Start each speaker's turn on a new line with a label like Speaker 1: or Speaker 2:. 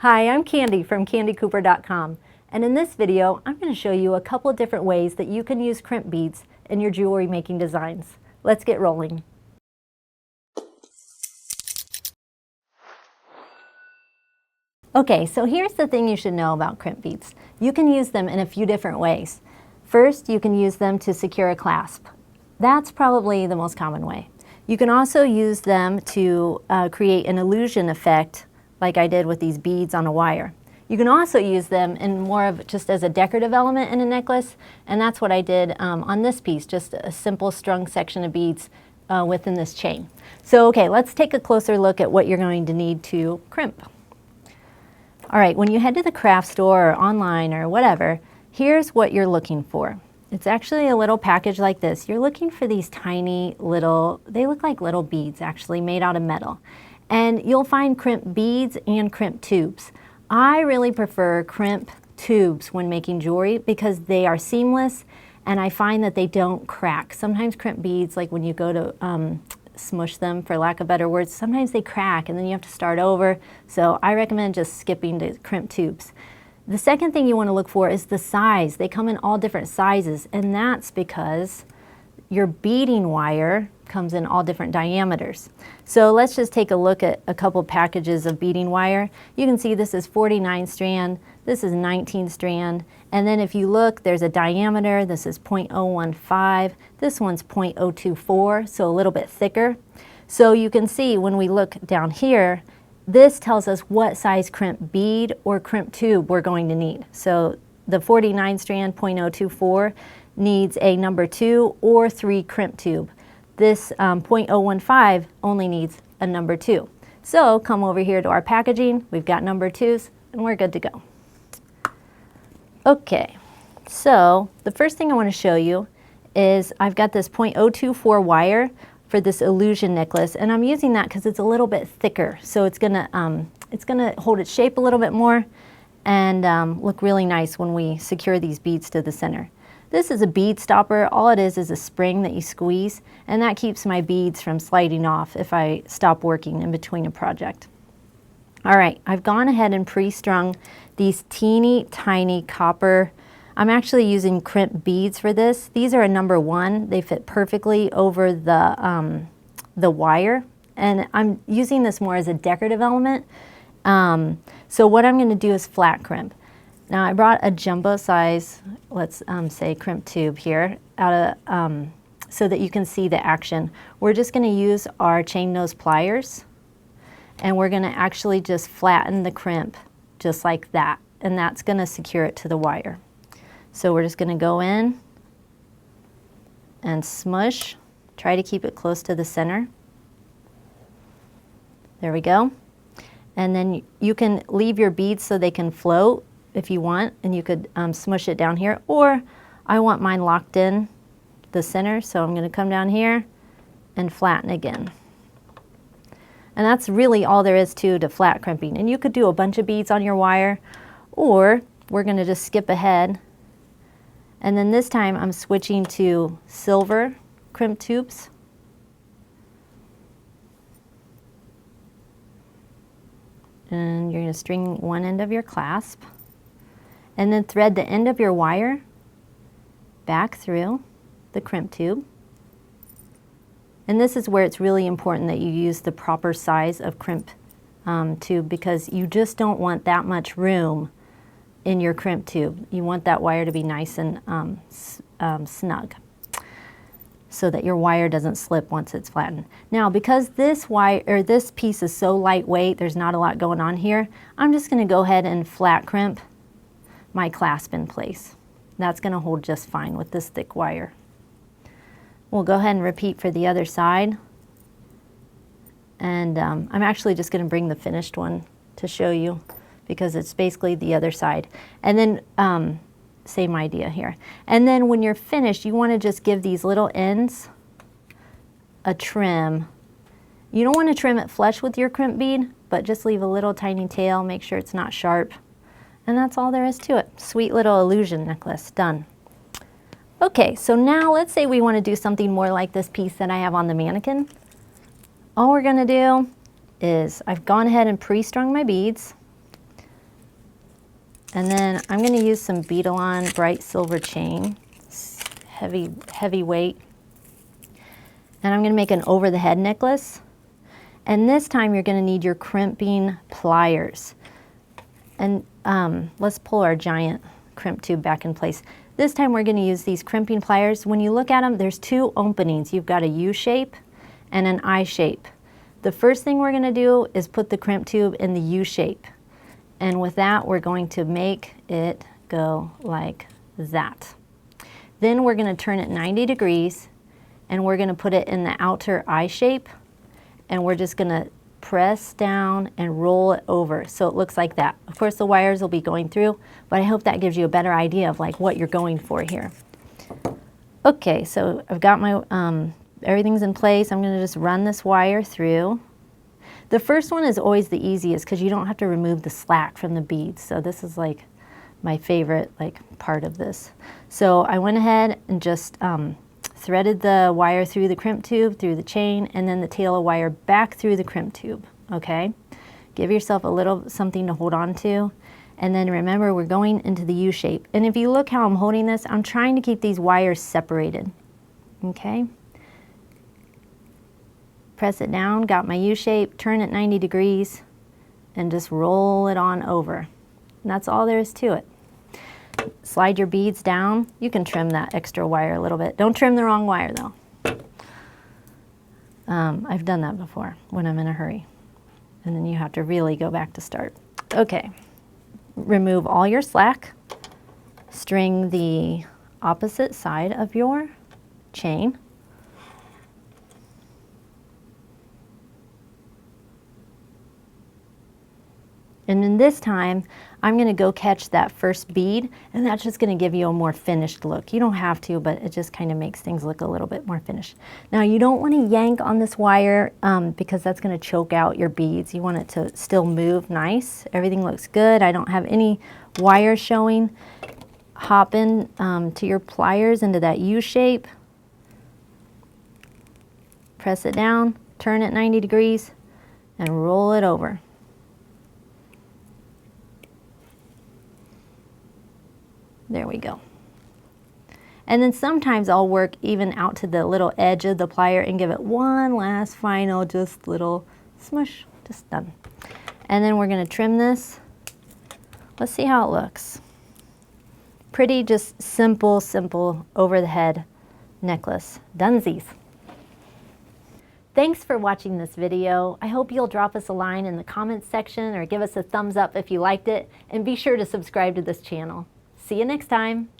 Speaker 1: Hi, I'm Candie from CandieCooper.com, and in this video I'm going to show you a couple of different ways that you can use crimp beads in your jewelry making designs. Let's get rolling. Okay, so here's the thing you should know about crimp beads. You can use them in a few different ways. First, you can use them to secure a clasp. That's probably the most common way. You can also use them to create an illusion effect like I did with these beads on a wire. You can also use them in more of just as a decorative element in a necklace, and that's what I did on this piece, just a simple strung section of beads within this chain. So okay, let's take a closer look at what you're going to need to crimp. All right, when you head to the craft store or online or whatever, here's what you're looking for. It's actually a little package like this. You're looking for these tiny little, they look like little beads actually made out of metal. And you'll find crimp beads and crimp tubes. I really prefer crimp tubes when making jewelry because they are seamless and I find that they don't crack. Sometimes crimp beads, like when you go to smush them, for lack of better words, sometimes they crack and then you have to start over. So I recommend just skipping to crimp tubes. The second thing you want to look for is the size. They come in all different sizes, and that's because your beading wire comes in all different diameters. So let's just take a look at a couple packages of beading wire. You can see this is 49 strand, this is 19 strand, and then if you look, there's a diameter. This is 0.015, this one's 0.024, so a little bit thicker. So you can see when we look down here, this tells us what size crimp bead or crimp tube we're going to need. So the 49 strand 0.024 needs a number 2 or 3 crimp tube. This 0.015 only needs a number 2. So come over here to our packaging, we've got number 2s, and we're good to go. Okay, so the first thing I want to show you is I've got this 0.024 wire for this illusion necklace, and I'm using that because it's a little bit thicker, so it's gonna hold its shape a little bit more and look really nice when we secure these beads to the center. This is a bead stopper. All it is a spring that you squeeze, and that keeps my beads from sliding off if I stop working in between a project. All right, I've gone ahead and pre-strung these teeny tiny copper. I'm actually using crimp beads for this. These are a number 1. They fit perfectly over the wire, and I'm using this more as a decorative element. So what I'm going to do is flat crimp. Now I brought a jumbo size, let's say crimp tube here, out of so that you can see the action. We're just going to use our chain nose pliers, and we're going to actually just flatten the crimp just like that, and that's going to secure it to the wire. So we're just going to go in and smush, try to keep it close to the center. There we go. And then you can leave your beads so they can float if you want, and you could smush it down here, or I want mine locked in the center, so I'm going to come down here and flatten again. And that's really all there is to flat crimping. And you could do a bunch of beads on your wire, or we're going to just skip ahead. And then this time I'm switching to silver crimp tubes. And you're going to string one end of your clasp, and then thread the end of your wire back through the crimp tube. And this is where it's really important that you use the proper size of crimp tube, because you just don't want that much room in your crimp tube. You want that wire to be nice and snug, so that your wire doesn't slip once it's flattened. Now, because this wire, or this piece is so lightweight, there's not a lot going on here, I'm just going to go ahead and flat crimp my clasp in place. That's going to hold just fine with this thick wire. We'll go ahead and repeat for the other side. And I'm actually just going to bring the finished one to show you, because it's basically the other side. And then same idea here. And then when you're finished, you want to just give these little ends a trim. You don't want to trim it flush with your crimp bead, but just leave a little tiny tail, make sure it's not sharp. And that's all there is to it. Sweet little illusion necklace, done. Okay, so now let's say we want to do something more like this piece that I have on the mannequin. All we're going to do is I've gone ahead and pre-strung my beads. And then I'm going to use some Beadalon bright silver chain, heavy weight. And I'm going to make an over the head necklace. And this time you're going to need your crimping pliers. And let's pull our giant crimp tube back in place. This time we're going to use these crimping pliers. When you look at them, there's two openings. You've got a U shape and an I shape. The first thing we're going to do is put the crimp tube in the U shape. And with that, we're going to make it go like that. Then we're going to turn it 90 degrees and we're going to put it in the outer I shape, and we're just going to press down and roll it over so it looks like that. Of course the wires will be going through, but I hope that gives you a better idea of like what you're going for here. Okay, so I've got my everything's in place. I'm going to just run this wire through. The first one is always the easiest because you don't have to remove the slack from the beads. So this is like my favorite part of this. So I went ahead and just threaded the wire through the crimp tube, through the chain, and then the tail of wire back through the crimp tube, okay? Give yourself a little something to hold on to. And then remember, we're going into the U shape. And if you look how I'm holding this, I'm trying to keep these wires separated, okay? Press it down, got my U shape, turn it 90 degrees, and just roll it on over. And that's all there is to it. Slide your beads down. You can trim that extra wire a little bit. Don't trim the wrong wire though. I've done that before when I'm in a hurry. And then you have to really go back to start. Okay, remove all your slack. String the opposite side of your chain. And then this time, I'm going to go catch that first bead, and that's just going to give you a more finished look. You don't have to, but it just kind of makes things look a little bit more finished. Now, you don't want to yank on this wire because that's going to choke out your beads. You want it to still move nice. Everything looks good. I don't have any wire showing. Hop in to your pliers into that U shape. Press it down, turn it 90 degrees, and roll it over. There we go. And then sometimes I'll work even out to the little edge of the plier and give it one last final, just little smush, just done. And then we're going to trim this. Let's see how it looks. Pretty, just simple over the head necklace. Dunsies. Thanks for watching this video. I hope you'll drop us a line in the comments section or give us a thumbs up if you liked it, and be sure to subscribe to this channel. See you next time.